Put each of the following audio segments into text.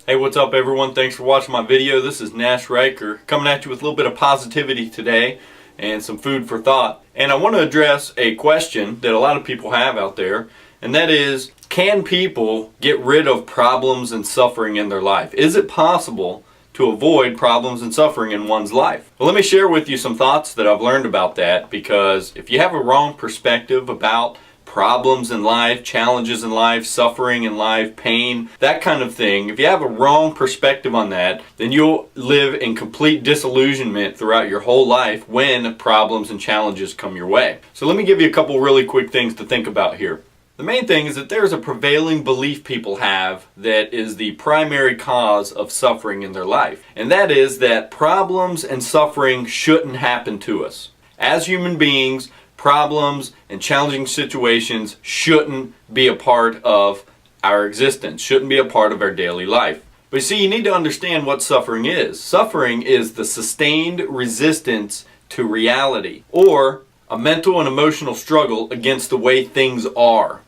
Hey, what's up everyone? Thanks for watching my video. This is Nash Riker coming at you with a little bit of positivity today and some food for thought. And I want to address a question that a lot of people have out there, and that is, can people get rid of problems and suffering in their life? Is it possible to avoid problems and suffering in one's life? Well, let me share with you some thoughts that I've learned about that, because if you have a wrong perspective about problems in life, challenges in life, suffering in life, pain, that kind of thing, if you have a wrong perspective on that, then you'll live in complete disillusionment throughout your whole life when problems and challenges come your way. So let me give you a couple really quick things to think about here. The main thing is that there's a prevailing belief people have that is the primary cause of suffering in their life. And that is that problems and suffering shouldn't happen to us. As human beings, problems and challenging situations shouldn't be a part of our existence, shouldn't be a part of our daily life. But see, you need to understand what suffering is. Suffering is the sustained resistance to reality, or a mental and emotional struggle against the way things are.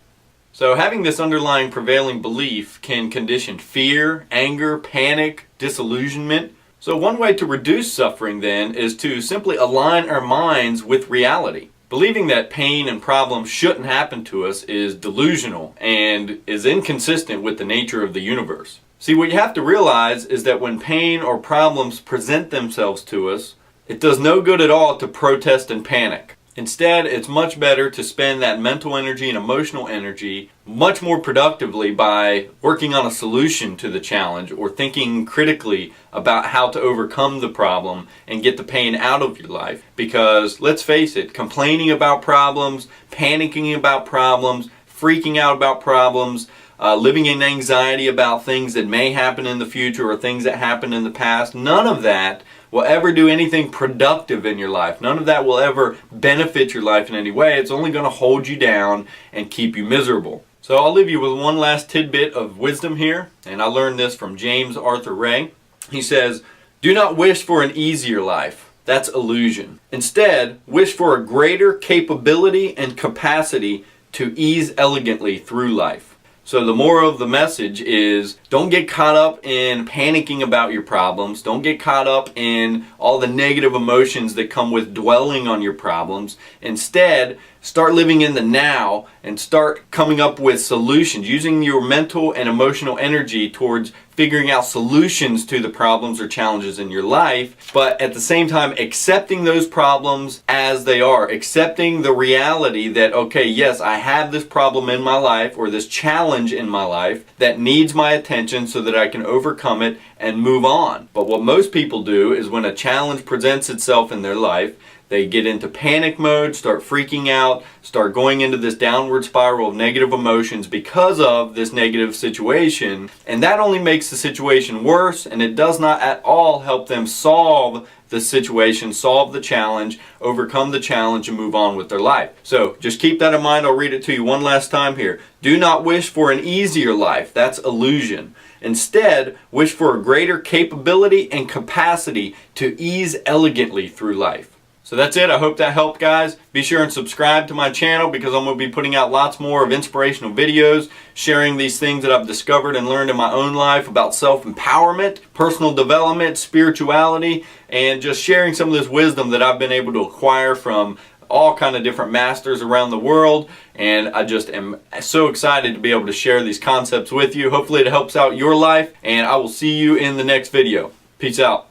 So having this underlying prevailing belief can condition fear, anger, panic, disillusionment. So one way to reduce suffering then is to simply align our minds with reality. Believing that pain and problems shouldn't happen to us is delusional and is inconsistent with the nature of the universe. See, what you have to realize is that when pain or problems present themselves to us, it does no good at all to protest and panic. Instead, it's much better to spend that mental energy and emotional energy much more productively by working on a solution to the challenge, or thinking critically about how to overcome the problem and get the pain out of your life. Because let's face it, complaining about problems, panicking about problems, freaking out about problems, living in anxiety about things that may happen in the future or things that happened in the past, none of that will ever do anything productive in your life. None of that will ever benefit your life in any way. It's only going to hold you down and keep you miserable. So I'll leave you with one last tidbit of wisdom here, and I learned this from James Arthur Ray. He says, "Do not wish for an easier life. That's illusion. Instead, wish for a greater capability and capacity to ease elegantly through life." So the moral of the message is, don't get caught up in panicking about your problems. Don't get caught up in all the negative emotions that come with dwelling on your problems. Instead, start living in the now and start coming up with solutions, using your mental and emotional energy towards figuring out solutions to the problems or challenges in your life, but at the same time accepting those problems as they are, accepting the reality that, okay, yes, I have this problem in my life or this challenge in my life that needs my attention so that I can overcome it and move on. But what most people do is, when a challenge presents itself in their life, they get into panic mode, start freaking out, start going into this downward spiral of negative emotions because of this negative situation. And that only makes the situation worse, and it does not at all help them solve the situation, solve the challenge, overcome the challenge, and move on with their life. So just keep that in mind. I'll read it to you one last time here. Do not wish for an easier life. That's illusion. Instead, wish for a greater capability and capacity to ease elegantly through life. So that's it. I hope that helped, guys. Be sure and subscribe to my channel, because I'm going to be putting out lots more of inspirational videos, sharing these things that I've discovered and learned in my own life about self-empowerment, personal development, spirituality, and just sharing some of this wisdom that I've been able to acquire from all kind of different masters around the world. And I just am so excited to be able to share these concepts with you. Hopefully it helps out your life, and I will see you in the next video. Peace out.